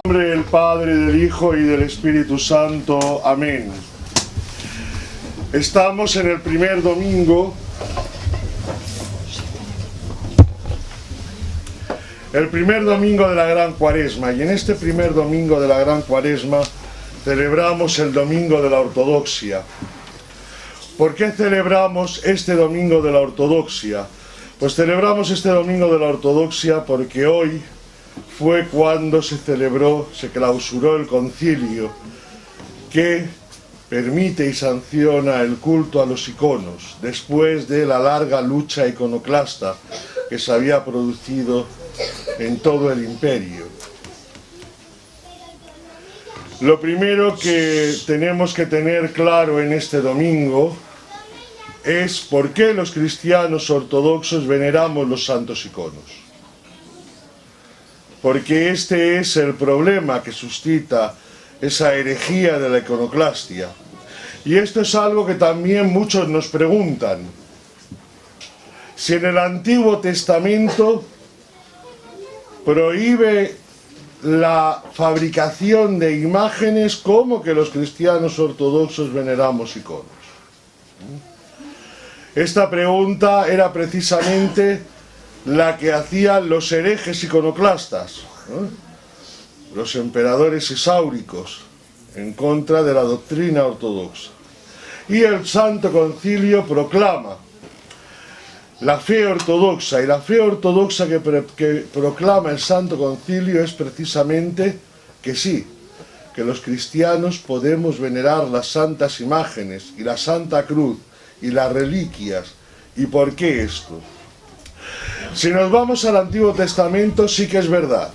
En nombre del Padre, del Hijo y del Espíritu Santo. Amén. Estamos en el primer domingo. El primer domingo de la Gran Cuaresma. Y en este primer domingo de la Gran Cuaresma celebramos el Domingo de la Ortodoxia. ¿Por qué celebramos este Domingo de la Ortodoxia? Pues celebramos este Domingo de la Ortodoxia porque hoy fue cuando se clausuró el concilio que permite y sanciona el culto a los iconos, después de la larga lucha iconoclasta que se había producido en todo el imperio. Lo primero que tenemos que tener claro en este domingo es por qué los cristianos ortodoxos veneramos los santos iconos. Porque este es el problema que suscita esa herejía de la iconoclastia. Y esto es algo que también muchos nos preguntan. Si en el Antiguo Testamento prohíbe la fabricación de imágenes, ¿cómo que los cristianos ortodoxos veneramos iconos? Esta pregunta era precisamente la que hacían los herejes iconoclastas, los emperadores esáuricos, en contra de la doctrina ortodoxa. Y el Santo Concilio proclama la fe ortodoxa, y la fe ortodoxa que proclama el Santo Concilio es precisamente que sí, que los cristianos podemos venerar las santas imágenes y la Santa Cruz y las reliquias. ¿Y por qué esto? Si nos vamos al Antiguo Testamento, sí que es verdad.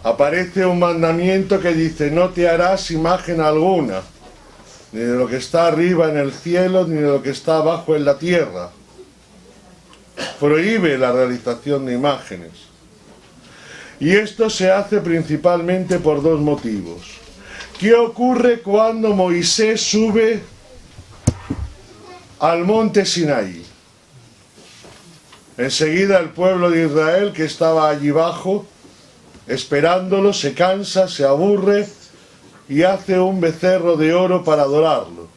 Aparece un mandamiento que dice: no te harás imagen alguna, ni de lo que está arriba en el cielo, ni de lo que está abajo en la tierra. Prohíbe la realización de imágenes. Y esto se hace principalmente por dos motivos. ¿Qué ocurre cuando Moisés sube al monte Sinaí? Enseguida el pueblo de Israel, que estaba allí abajo esperándolo, se cansa, se aburre y hace un becerro de oro para adorarlo.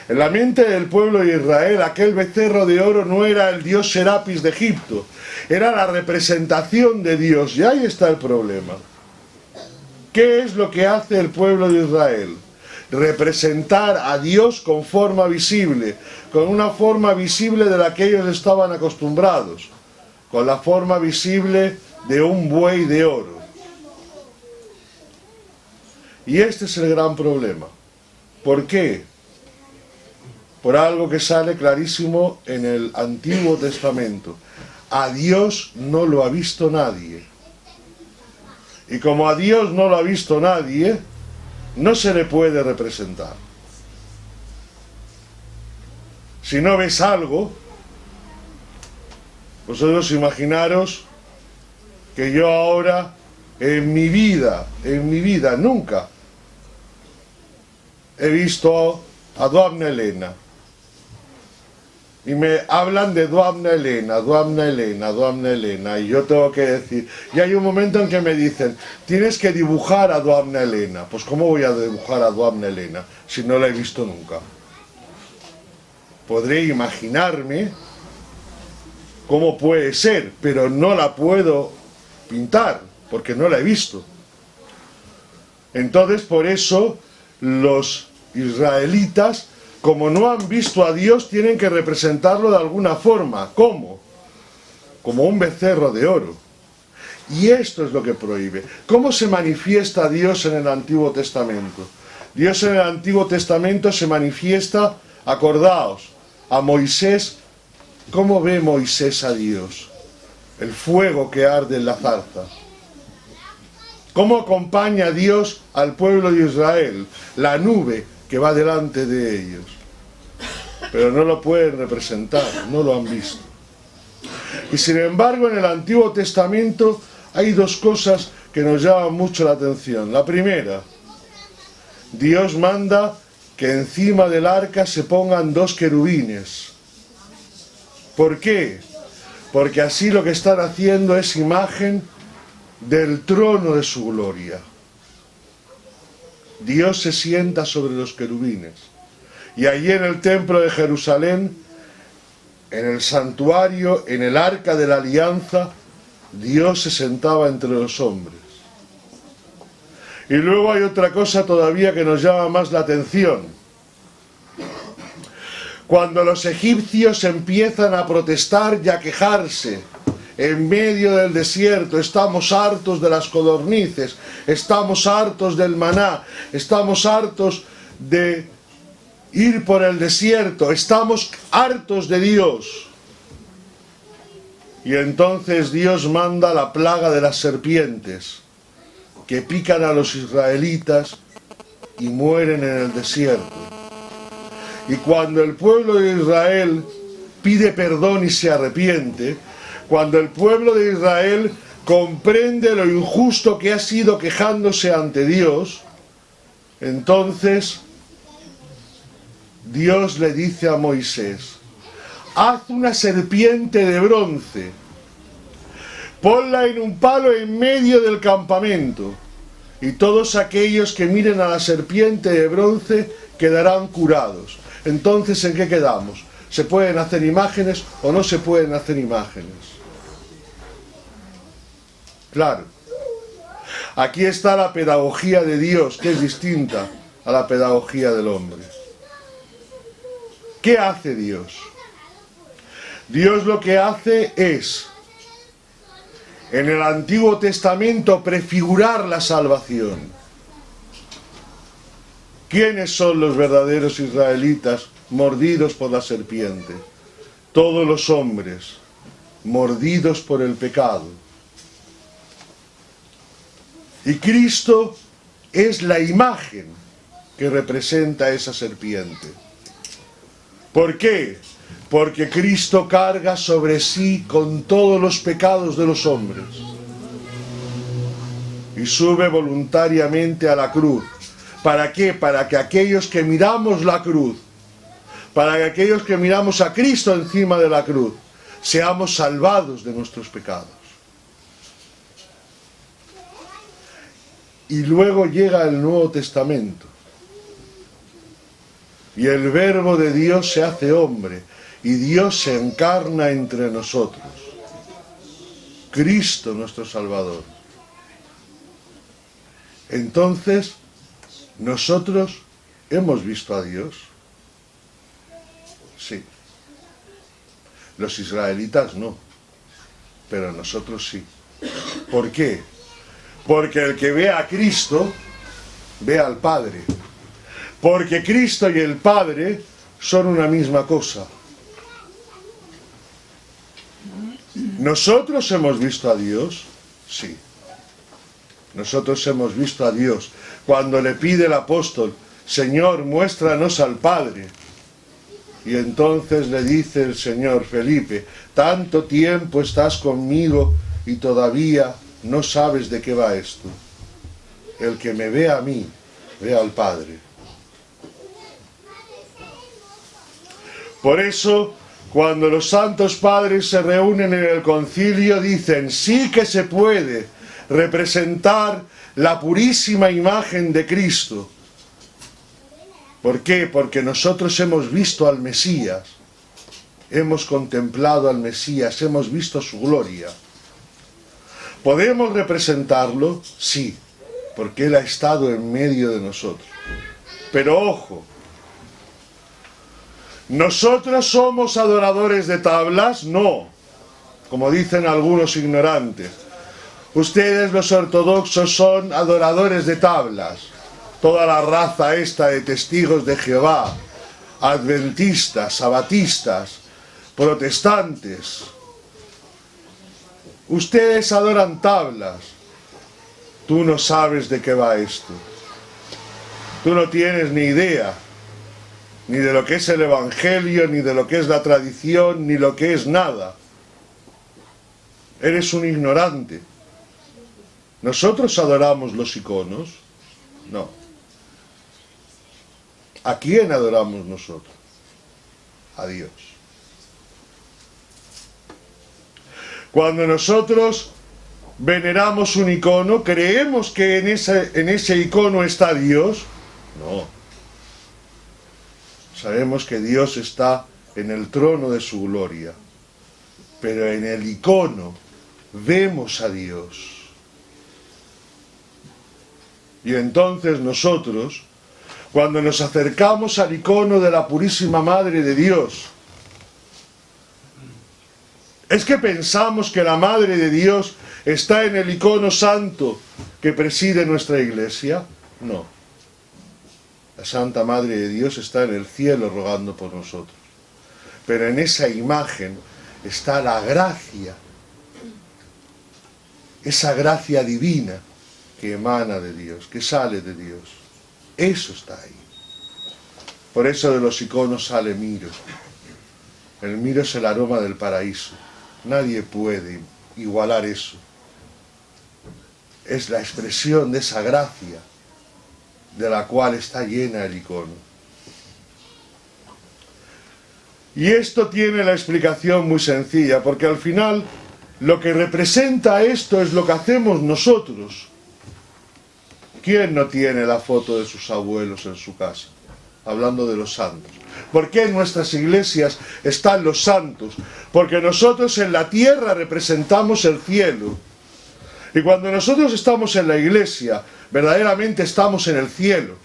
En la mente del pueblo de Israel, aquel becerro de oro no era el dios Serapis de Egipto, era la representación de Dios. Y ahí está el problema. ¿Qué es lo que hace el pueblo de Israel? Representar a Dios con forma visible, con una forma visible de la que ellos estaban acostumbrados, con la forma visible de un buey de oro. Y este es el gran problema. ¿Por qué? Por algo que sale clarísimo en el Antiguo Testamento. A Dios no lo ha visto nadie. Y como a Dios no lo ha visto nadie, no se le puede representar. Si no ves algo, vosotros imaginaros que yo ahora, en mi vida, nunca he visto a Duamna Elena. Y me hablan de Duamna Elena, y yo tengo que decir, y hay un momento en que me dicen, tienes que dibujar a Duamna Elena. Pues ¿cómo voy a dibujar a Duamna Elena si no la he visto nunca? Podré imaginarme cómo puede ser, pero no la puedo pintar, porque no la he visto. Entonces, por eso, los israelitas, como no han visto a Dios, tienen que representarlo de alguna forma. ¿Cómo? Como un becerro de oro. Y esto es lo que prohíbe. ¿Cómo se manifiesta Dios en el Antiguo Testamento? Dios en el Antiguo Testamento se manifiesta, acordaos, a Moisés. ¿Cómo ve Moisés a Dios? El fuego que arde en la zarza. ¿Cómo acompaña Dios al pueblo de Israel? La nube que va delante de ellos. Pero no lo pueden representar, no lo han visto. Y sin embargo, en el Antiguo Testamento hay dos cosas que nos llaman mucho la atención. La primera, Dios manda que encima del arca se pongan dos querubines. ¿Por qué? Porque así lo que están haciendo es imagen del trono de su gloria. Dios se sienta sobre los querubines. Y allí en el templo de Jerusalén, en el santuario, en el arca de la alianza, Dios se sentaba entre los hombres. Y luego hay otra cosa todavía que nos llama más la atención. Cuando los egipcios empiezan a protestar y a quejarse en medio del desierto, estamos hartos de las codornices, estamos hartos del maná, estamos hartos de ir por el desierto, estamos hartos de Dios. Y entonces Dios manda la plaga de las serpientes, que pican a los israelitas y mueren en el desierto. Y cuando el pueblo de Israel pide perdón y se arrepiente, cuando el pueblo de Israel comprende lo injusto que ha sido quejándose ante Dios, entonces Dios le dice a Moisés: haz una serpiente de bronce, ponla en un palo en medio del campamento, y todos aquellos que miren a la serpiente de bronce quedarán curados. Entonces, ¿en qué quedamos? ¿Se pueden hacer imágenes o no se pueden hacer imágenes? Claro. Aquí está la pedagogía de Dios, que es distinta a la pedagogía del hombre. ¿Qué hace Dios? Dios lo que hace es, en el Antiguo Testamento, prefigurar la salvación. ¿Quiénes son los verdaderos israelitas mordidos por la serpiente? Todos los hombres mordidos por el pecado. Y Cristo es la imagen que representa esa serpiente. ¿Por qué? Porque Cristo carga sobre sí con todos los pecados de los hombres y sube voluntariamente a la cruz. ¿Para qué? Para que aquellos que miramos la cruz, para que aquellos que miramos a Cristo encima de la cruz, seamos salvados de nuestros pecados. Y luego llega el Nuevo Testamento. Y el Verbo de Dios se hace hombre. Y Dios se encarna entre nosotros. Cristo nuestro Salvador. Entonces, nosotros hemos visto a Dios. Sí. Los israelitas no. Pero nosotros sí. ¿Por qué? Porque el que ve a Cristo, ve al Padre. Porque Cristo y el Padre son una misma cosa. ¿Nosotros hemos visto a Dios? Sí. Nosotros hemos visto a Dios. Cuando le pide el apóstol: Señor, muéstranos al Padre. Y entonces le dice el Señor: Felipe, tanto tiempo estás conmigo y todavía no sabes de qué va esto. El que me ve a mí, ve al Padre. Por eso, cuando los santos padres se reúnen en el concilio, dicen: sí que se puede representar la purísima imagen de Cristo. ¿Por qué? Porque nosotros hemos visto al Mesías, hemos contemplado al Mesías, hemos visto su gloria. ¿Podemos representarlo? Sí, porque Él ha estado en medio de nosotros. Pero ojo, ¿nosotros somos adoradores de tablas? No, como dicen algunos ignorantes. Ustedes, los ortodoxos, son adoradores de tablas. Toda la raza esta de testigos de Jehová, adventistas, sabatistas, protestantes. Ustedes adoran tablas. Tú no sabes de qué va esto. Tú no tienes ni idea, ni de lo que es el Evangelio, ni de lo que es la tradición, ni lo que es nada. Eres un ignorante. ¿Nosotros adoramos los iconos? No. ¿A quién adoramos nosotros? A Dios. Cuando nosotros veneramos un icono, creemos que en ese icono está Dios. No. Sabemos que Dios está en el trono de su gloria, pero en el icono vemos a Dios. Y entonces nosotros, cuando nos acercamos al icono de la Purísima Madre de Dios, ¿es que pensamos que la Madre de Dios está en el icono santo que preside nuestra iglesia? No. La Santa Madre de Dios está en el cielo rogando por nosotros. Pero en esa imagen está la gracia, esa gracia divina que emana de Dios, que sale de Dios. Eso está ahí. Por eso de los iconos sale miro. El miro es el aroma del paraíso. Nadie puede igualar eso. Es la expresión de esa gracia de la cual está llena el icono. Y esto tiene la explicación muy sencilla, porque al final lo que representa esto es lo que hacemos nosotros. ¿Quién no tiene la foto de sus abuelos en su casa? Hablando de los santos. ¿Por qué en nuestras iglesias están los santos? Porque nosotros en la tierra representamos el cielo. Y cuando nosotros estamos en la iglesia, verdaderamente estamos en el cielo.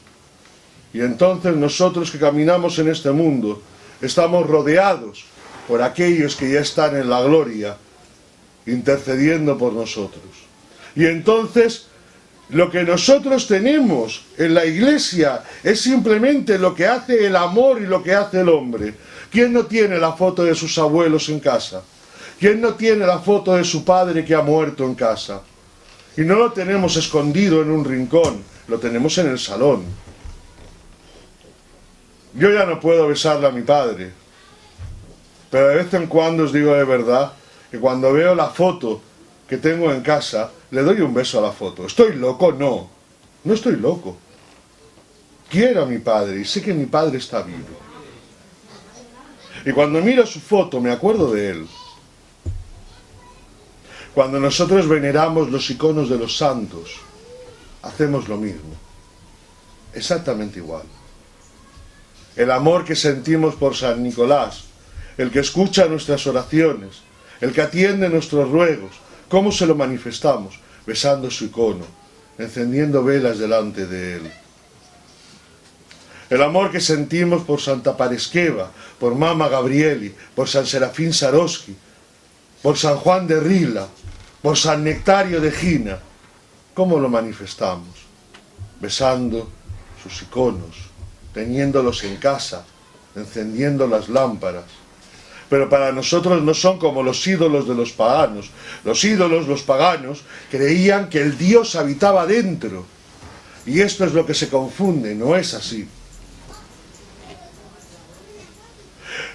Y entonces nosotros que caminamos en este mundo, estamos rodeados por aquellos que ya están en la gloria, intercediendo por nosotros. Y entonces, lo que nosotros tenemos en la iglesia es simplemente lo que hace el amor y lo que hace el hombre. ¿Quién no tiene la foto de sus abuelos en casa? ¿Quién no tiene la foto de su padre que ha muerto en casa? Y no lo tenemos escondido en un rincón, lo tenemos en el salón. Yo ya no puedo besarle a mi padre, pero de vez en cuando os digo de verdad que cuando veo la foto que tengo en casa, le doy un beso a la foto. ¿Estoy loco? No, no estoy loco. Quiero a mi padre y sé que mi padre está vivo. Y cuando miro su foto me acuerdo de él. Cuando nosotros veneramos los iconos de los santos, hacemos lo mismo. Exactamente igual. El amor que sentimos por San Nicolás, el que escucha nuestras oraciones, el que atiende nuestros ruegos, ¿cómo se lo manifestamos? Besando su icono, encendiendo velas delante de él. El amor que sentimos por Santa Paresqueva, por Mama Gabrieli, por San Serafín Saroski, por San Juan de Rila, por San Nectario de Gina, ¿cómo lo manifestamos? Besando sus iconos, teniéndolos en casa, encendiendo las lámparas. Pero para nosotros no son como los ídolos de los paganos. Los ídolos, los paganos, creían que el Dios habitaba dentro. Y esto es lo que se confunde, no es así.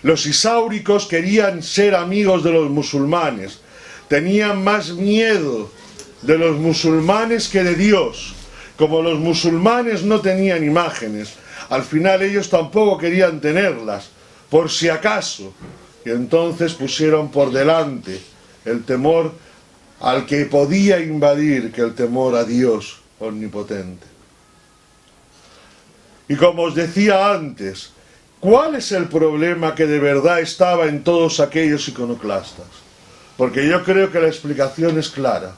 Los isáuricos querían ser amigos de los musulmanes. Tenían más miedo de los musulmanes que de Dios. Como los musulmanes no tenían imágenes, al final ellos tampoco querían tenerlas, por si acaso. Y entonces pusieron por delante el temor al que podía invadir que el temor a Dios omnipotente. Y como os decía antes, ¿cuál es el problema que de verdad estaba en todos aquellos iconoclastas? Porque yo creo que la explicación es clara.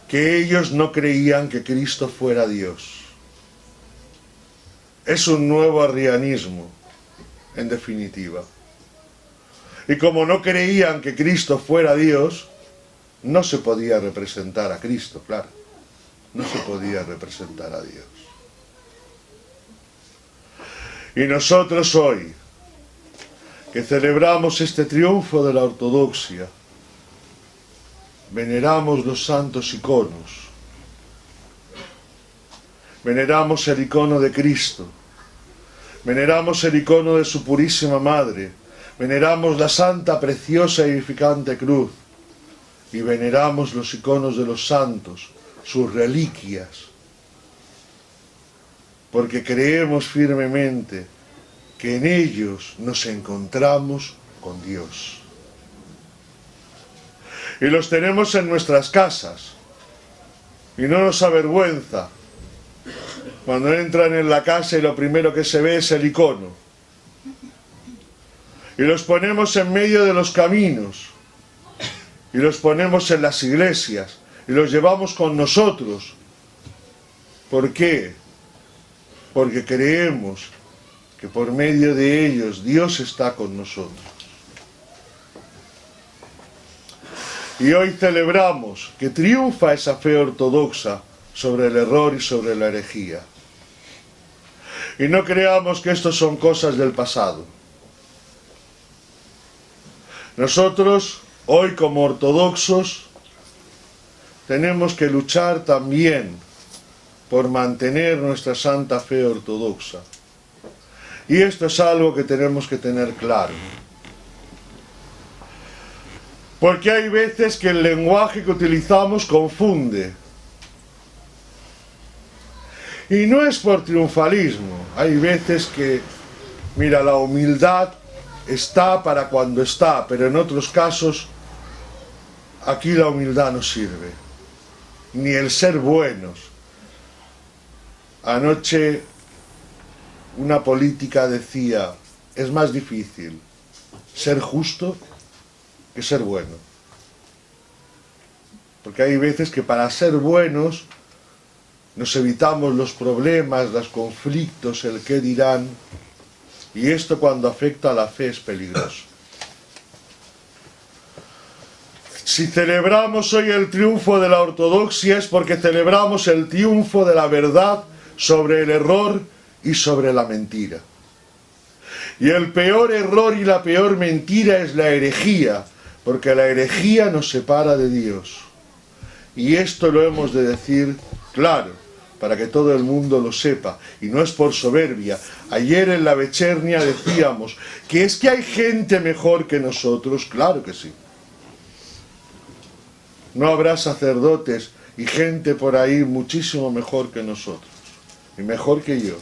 Que ellos no creían que Cristo fuera Dios. Es un nuevo arrianismo, en definitiva. Y como no creían que Cristo fuera Dios, no se podía representar a Cristo, claro. No se podía representar a Dios. Y nosotros hoy, que celebramos este triunfo de la ortodoxia, veneramos los santos iconos. Veneramos el icono de Cristo. Veneramos el icono de su Purísima Madre. Veneramos la santa, preciosa y edificante cruz. Y veneramos los iconos de los santos, sus reliquias. Porque creemos firmemente que en ellos nos encontramos con Dios. Y los tenemos en nuestras casas. Y no nos avergüenza cuando entran en la casa y lo primero que se ve es el icono. Y los ponemos en medio de los caminos. Y los ponemos en las iglesias. Y los llevamos con nosotros. ¿Por qué? Porque creemos que por medio de ellos Dios está con nosotros. Y hoy celebramos que triunfa esa fe ortodoxa sobre el error y sobre la herejía. Y no creamos que esto son cosas del pasado. Nosotros, hoy como ortodoxos, tenemos que luchar también por mantener nuestra santa fe ortodoxa. Y esto es algo que tenemos que tener claro. Porque hay veces que el lenguaje que utilizamos confunde. Y no es por triunfalismo. Hay veces que, mira, la humildad está para cuando está, pero en otros casos, aquí la humildad no sirve. Ni el ser buenos. Anoche una política decía, es más difícil ser justo que ser bueno. Porque hay veces que para ser buenos nos evitamos los problemas, los conflictos, el qué dirán, y esto cuando afecta a la fe es peligroso. Si celebramos hoy el triunfo de la ortodoxia es porque celebramos el triunfo de la verdad sobre el error y sobre la mentira. Y el peor error y la peor mentira es la herejía, porque la herejía nos separa de Dios. Y esto lo hemos de decir claro, para que todo el mundo lo sepa, y no es por soberbia. Ayer en la Vechernia decíamos que es que hay gente mejor que nosotros, claro que sí. No habrá sacerdotes y gente por ahí muchísimo mejor que nosotros, y mejor que yo.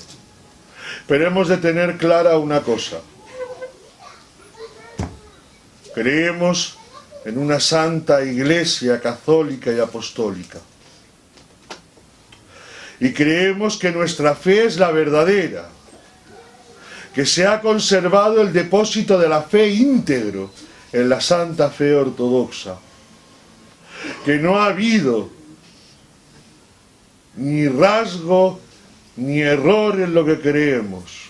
Pero hemos de tener clara una cosa. Creemos en una santa iglesia católica y apostólica. Y creemos que nuestra fe es la verdadera, que se ha conservado el depósito de la fe íntegro en la santa fe ortodoxa, que no ha habido ni rasgo ni error en lo que creemos.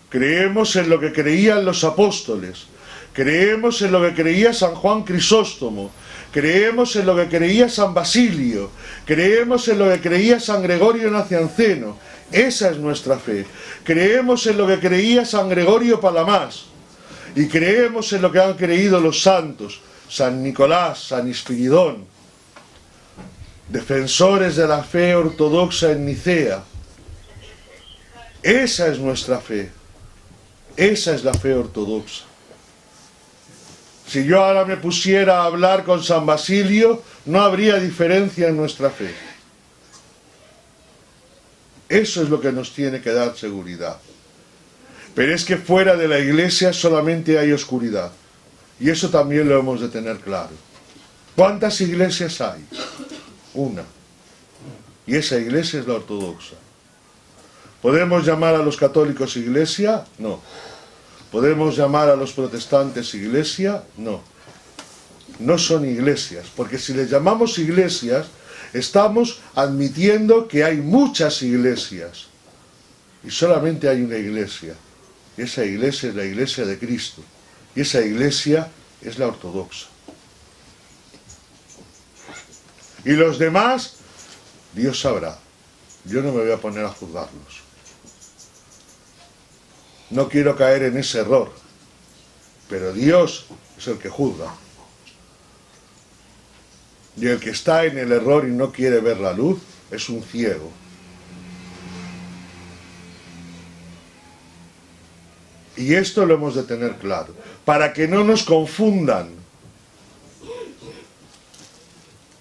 Creemos en lo que creían los apóstoles, creemos en lo que creía San Juan Crisóstomo, creemos en lo que creía San Basilio, creemos en lo que creía San Gregorio Nacianceno. Esa es nuestra fe. Creemos en lo que creía San Gregorio Palamás y creemos en lo que han creído los santos, San Nicolás, San Espiridón, defensores de la fe ortodoxa en Nicea. Esa es nuestra fe. Esa es la fe ortodoxa. Si yo ahora me pusiera a hablar con San Basilio, no habría diferencia en nuestra fe. Eso es lo que nos tiene que dar seguridad. Pero es que fuera de la iglesia solamente hay oscuridad. Y eso también lo hemos de tener claro. ¿Cuántas iglesias hay? Una. Y esa iglesia es la ortodoxa. ¿Podemos llamar a los católicos iglesia? No. ¿Podemos llamar a los protestantes iglesia? No. No son iglesias, porque si les llamamos iglesias, estamos admitiendo que hay muchas iglesias. Y solamente hay una iglesia. Y esa iglesia es la iglesia de Cristo. Y esa iglesia es la ortodoxa. Y los demás, Dios sabrá. Yo no me voy a poner a juzgarlos. No quiero caer en ese error. Pero Dios es el que juzga. Y el que está en el error y no quiere ver la luz es un ciego. Y esto lo hemos de tener claro, para que no nos confundan.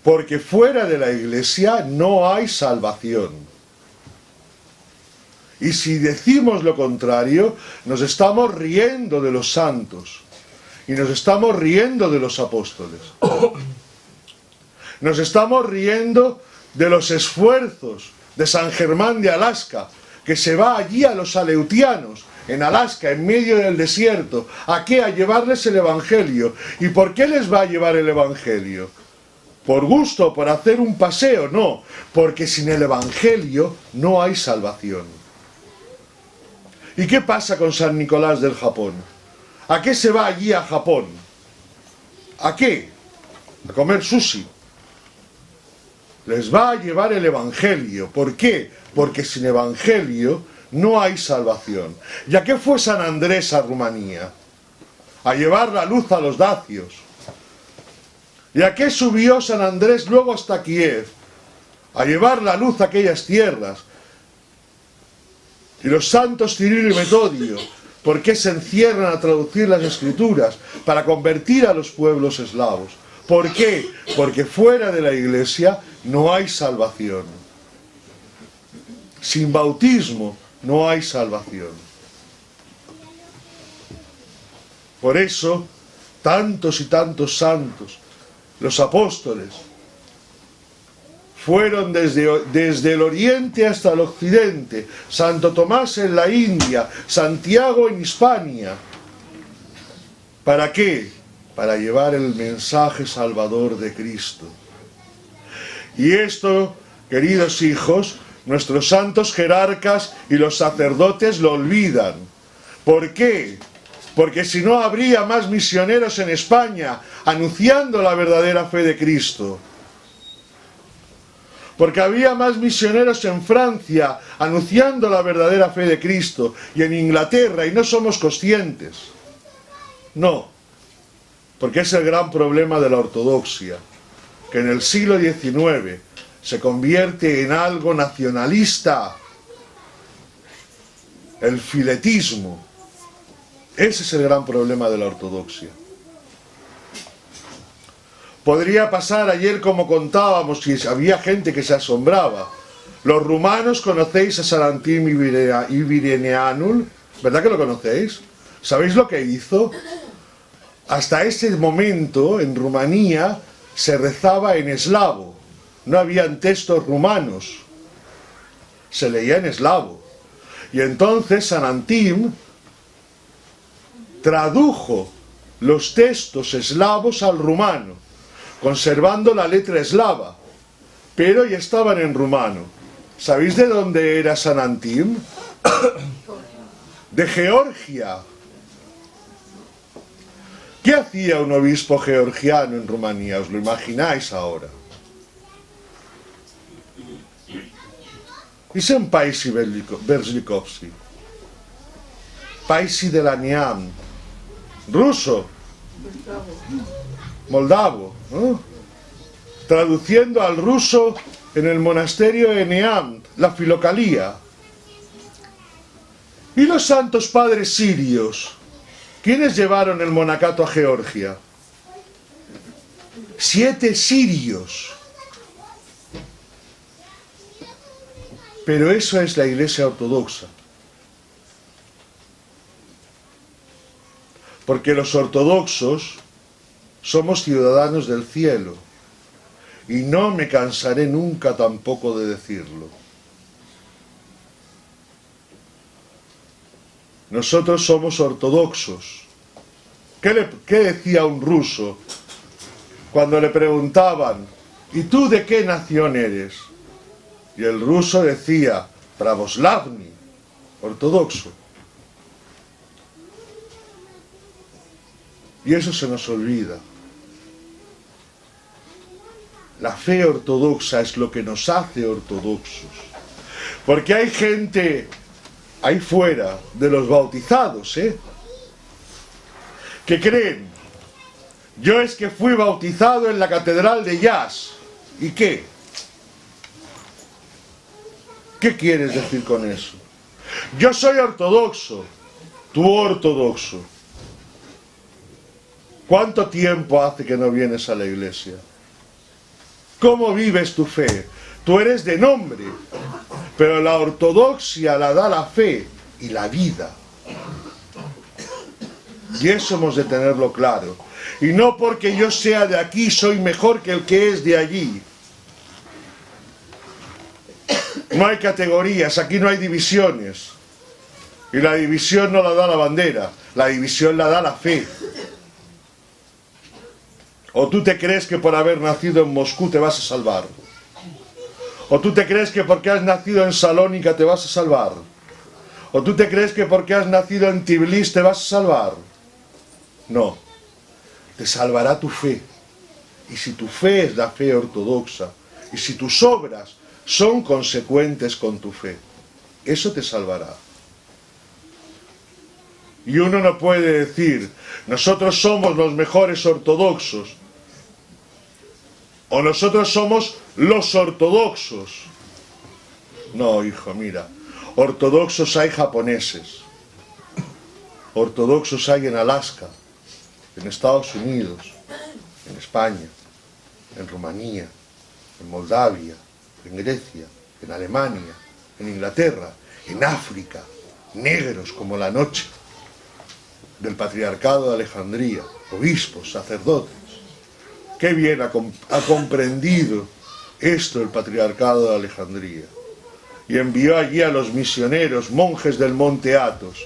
Porque fuera de la iglesia no hay salvación. Y si decimos lo contrario, nos estamos riendo de los santos. y nos estamos riendo de los apóstoles. Nos estamos riendo de los esfuerzos de San Germán de Alaska, que se va allí a los aleutianos, en Alaska, en medio del desierto. ¿A qué? A llevarles el Evangelio. ¿Y por qué les va a llevar el Evangelio? ¿Por gusto? ¿Por hacer un paseo? No, porque sin el Evangelio no hay salvación. ¿Y qué pasa con San Nicolás del Japón? ¿A qué se va allí a Japón? ¿A qué? A comer sushi. Les va a llevar el Evangelio. ¿Por qué? Porque sin Evangelio no hay salvación. ¿Y a qué fue San Andrés a Rumanía? A llevar la luz a los dacios. ¿Y a qué subió San Andrés luego hasta Kiev? A llevar la luz a aquellas tierras. Y los santos Cirilo y Metodio, ¿por qué se encierran a traducir las Escrituras? Para convertir a los pueblos eslavos. ¿Por qué? Porque fuera de la Iglesia no hay salvación. Sin bautismo no hay salvación. Por eso, tantos y tantos santos, los apóstoles, fueron desde el oriente hasta el occidente. Santo Tomás en la India, Santiago en Hispania. ¿Para qué? Para llevar el mensaje salvador de Cristo. Y esto, queridos hijos, nuestros santos jerarcas y los sacerdotes lo olvidan. ¿Por qué? Porque si no habría más misioneros en España anunciando la verdadera fe de Cristo. Porque había más misioneros en Francia anunciando la verdadera fe de Cristo y en Inglaterra, y no somos conscientes. No, porque es el gran problema de la ortodoxia, que en el siglo XIX se convierte en algo nacionalista, el filetismo. Ese es el gran problema de la ortodoxia. Podría pasar ayer, como contábamos, y había gente que se asombraba. Los rumanos conocéis a San Antim Ibirineanul, ¿verdad que lo conocéis? ¿Sabéis lo que hizo? Hasta ese momento en Rumanía se rezaba en eslavo. No habían textos rumanos, se leía en eslavo. Y entonces San Antim tradujo los textos eslavos al rumano, conservando la letra eslava, pero ya estaban en rumano. ¿Sabéis de dónde era San Antim? De Georgia. ¿Qué hacía un obispo georgiano en Rumanía? ¿Os lo imagináis ahora? Dicen Paisi Berzlikovsky, Paisi de la Niam, ruso, moldavo, ¿no? Traduciendo al ruso en el monasterio de Neam, la Filocalía. ¿Y los santos padres sirios? ¿Quiénes llevaron el monacato a Georgia? 7 sirios. Pero eso es la Iglesia ortodoxa. Porque los ortodoxos somos ciudadanos del cielo. Y no me cansaré nunca tampoco de decirlo. Nosotros somos ortodoxos. ¿Qué decía un ruso cuando le preguntaban, ¿y tú de qué nación eres? Y el ruso decía, pravoslavni, ortodoxo. Y eso se nos olvida. La fe ortodoxa es lo que nos hace ortodoxos. Porque hay gente ahí fuera de los bautizados, que creen, yo es que fui bautizado en la catedral de Yas. ¿Y qué? ¿Qué quieres decir con eso? Yo soy ortodoxo, tú ortodoxo. ¿Cuánto tiempo hace que no vienes a la iglesia? ¿Cómo vives tu fe? Tú eres de nombre, pero la ortodoxia la da la fe y la vida. Y eso hemos de tenerlo claro. Y no porque yo sea de aquí soy mejor que el que es de allí. No hay categorías, aquí no hay divisiones. Y la división no la da la bandera, la división la da la fe. ¿O tú te crees que por haber nacido en Moscú te vas a salvar? ¿O tú te crees que porque has nacido en Salónica te vas a salvar? ¿O tú te crees que porque has nacido en Tbilisi te vas a salvar? No, te salvará tu fe. Y si tu fe es la fe ortodoxa, y si tus obras son consecuentes con tu fe, eso te salvará. Y uno no puede decir, nosotros somos los mejores ortodoxos, o nosotros somos los ortodoxos. No, hijo, mira, ortodoxos hay japoneses, ortodoxos hay en Alaska, en Estados Unidos, en España, en Rumanía, en Moldavia, en Grecia, en Alemania, en Inglaterra, en África, negros como la noche, del Patriarcado de Alejandría, obispos, sacerdotes. Qué bien ha comprendido esto el Patriarcado de Alejandría. Y envió allí a los misioneros, monjes del Monte Athos.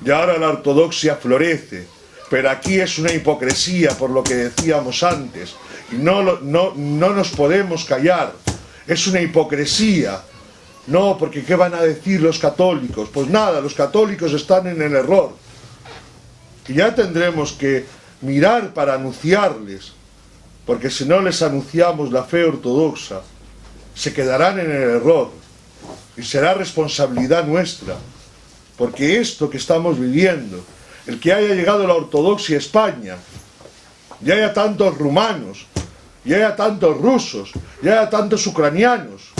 Y ahora la ortodoxia florece, pero aquí es una hipocresía por lo que decíamos antes. Y no nos podemos callar. Es una hipocresía. No, porque ¿qué van a decir los católicos? Pues nada, los católicos están en el error. Y ya tendremos que mirar para anunciarles, porque si no les anunciamos la fe ortodoxa, se quedarán en el error y será responsabilidad nuestra, porque esto que estamos viviendo, el que haya llegado la ortodoxia a España, y haya tantos rumanos, y haya tantos rusos, y haya tantos ucranianos,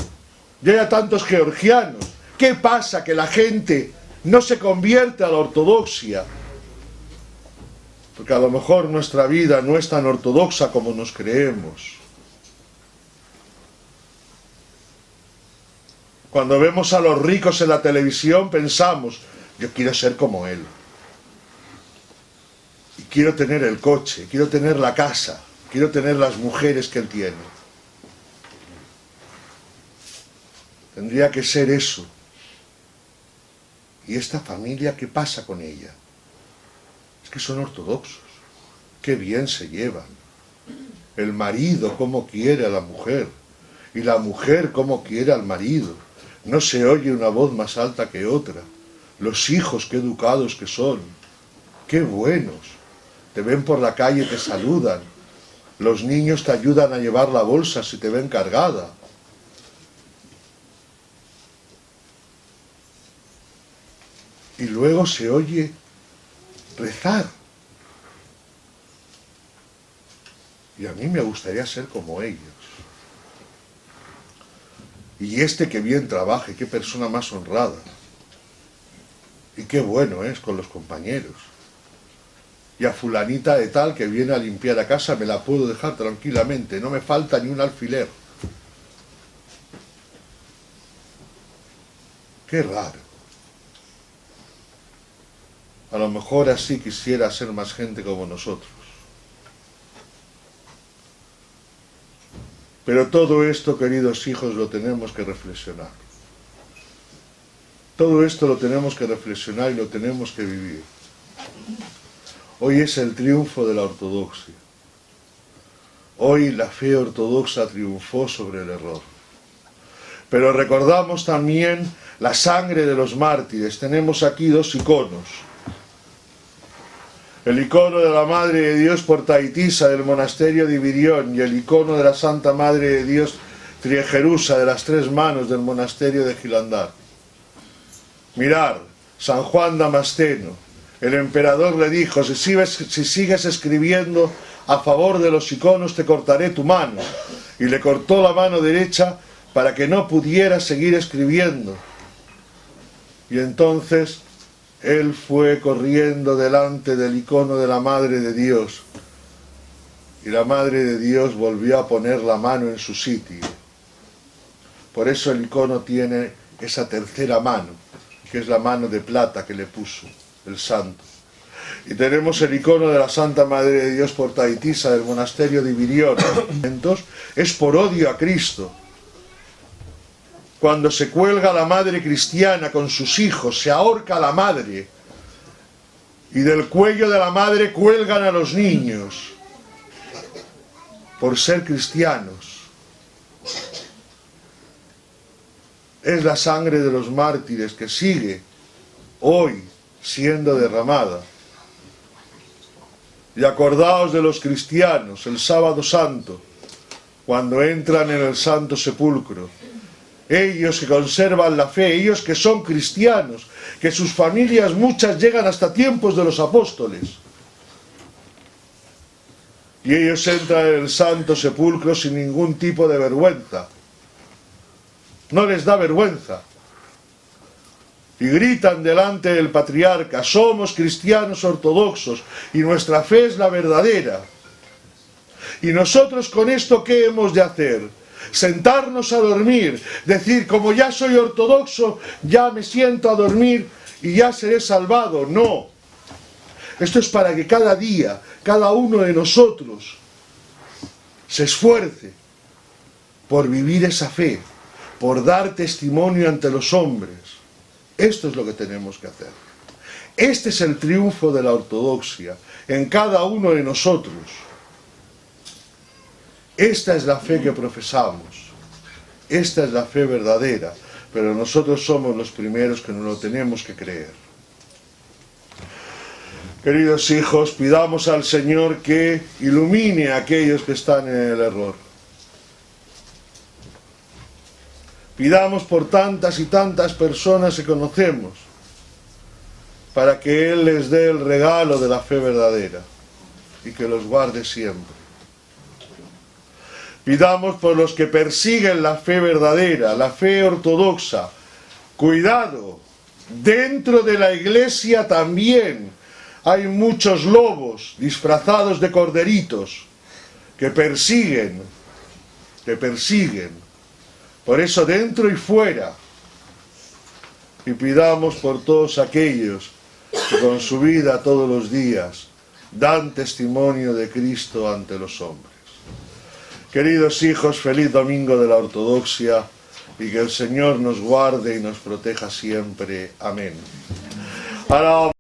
y haya tantos georgianos, ¿qué pasa? Que la gente no se convierte a la ortodoxia, porque a lo mejor nuestra vida no es tan ortodoxa como nos creemos. Cuando vemos a los ricos en la televisión pensamos, yo quiero ser como él. Y quiero tener el coche, quiero tener la casa, quiero tener las mujeres que él tiene. Tendría que ser eso. ¿Y esta familia qué pasa con ella? Es que son ortodoxos, qué bien se llevan. El marido cómo quiere a la mujer, y la mujer cómo quiere al marido. No se oye una voz más alta que otra. Los hijos qué educados que son, qué buenos. Te ven por la calle y te saludan. Los niños te ayudan a llevar la bolsa si te ven cargada. Y luego se oye rezar. Y a mí me gustaría ser como ellos. Y este que bien trabaje, qué persona más honrada. Y qué bueno es con los compañeros. Y a fulanita de tal que viene a limpiar la casa me la puedo dejar tranquilamente, no me falta ni un alfiler. Qué raro. A lo mejor así quisiera ser más gente como nosotros. Pero todo esto, queridos hijos, lo tenemos que reflexionar. Todo esto lo tenemos que reflexionar y lo tenemos que vivir. Hoy es el triunfo de la ortodoxia. Hoy la fe ortodoxa triunfó sobre el error. Pero recordamos también la sangre de los mártires. Tenemos aquí dos iconos. El icono de la Madre de Dios Portaitisa del monasterio de Ibirión y el icono de la Santa Madre de Dios Triegerusa de las Tres Manos del monasterio de Gilandar. Mirar, San Juan Damasceno, el emperador le dijo, si sigues escribiendo a favor de los iconos te cortaré tu mano. Y le cortó la mano derecha para que no pudiera seguir escribiendo. Y entonces él fue corriendo delante del icono de la Madre de Dios. Y la Madre de Dios volvió a poner la mano en su sitio. Por eso el icono tiene esa tercera mano, que es la mano de plata que le puso el santo. Y tenemos el icono de la Santa Madre de Dios Portaitisa del monasterio de Virión. Es por odio a Cristo. Cuando se cuelga la madre cristiana con sus hijos, se ahorca a la madre. Y del cuello de la madre cuelgan a los niños. Por ser cristianos. Es la sangre de los mártires que sigue hoy siendo derramada. Y acordaos de los cristianos el sábado santo, cuando entran en el santo sepulcro. Ellos que conservan la fe, ellos que son cristianos, que sus familias muchas llegan hasta tiempos de los apóstoles. Y ellos entran en el santo sepulcro sin ningún tipo de vergüenza. No les da vergüenza. Y gritan delante del patriarca: somos cristianos ortodoxos y nuestra fe es la verdadera. Y nosotros con esto, ¿qué hemos de hacer? Sentarnos a dormir, decir, como ya soy ortodoxo, ya me siento a dormir y ya seré salvado. No. Esto es para que cada día, cada uno de nosotros se esfuerce por vivir esa fe, por dar testimonio ante los hombres. Esto es lo que tenemos que hacer. Este es el triunfo de la ortodoxia en cada uno de nosotros. Esta es la fe que profesamos. Esta es la fe verdadera. Pero nosotros somos los primeros que no lo tenemos que creer. Queridos hijos, pidamos al Señor que ilumine a aquellos que están en el error. Pidamos por tantas y tantas personas que conocemos, para que Él les dé el regalo de la fe verdadera y que los guarde siempre. Pidamos por los que persiguen la fe verdadera, la fe ortodoxa. Cuidado, dentro de la Iglesia también hay muchos lobos disfrazados de corderitos que persiguen. Por eso dentro y fuera. Y pidamos por todos aquellos que con su vida todos los días dan testimonio de Cristo ante los hombres. Queridos hijos, feliz domingo de la ortodoxia y que el Señor nos guarde y nos proteja siempre. Amén. Ahora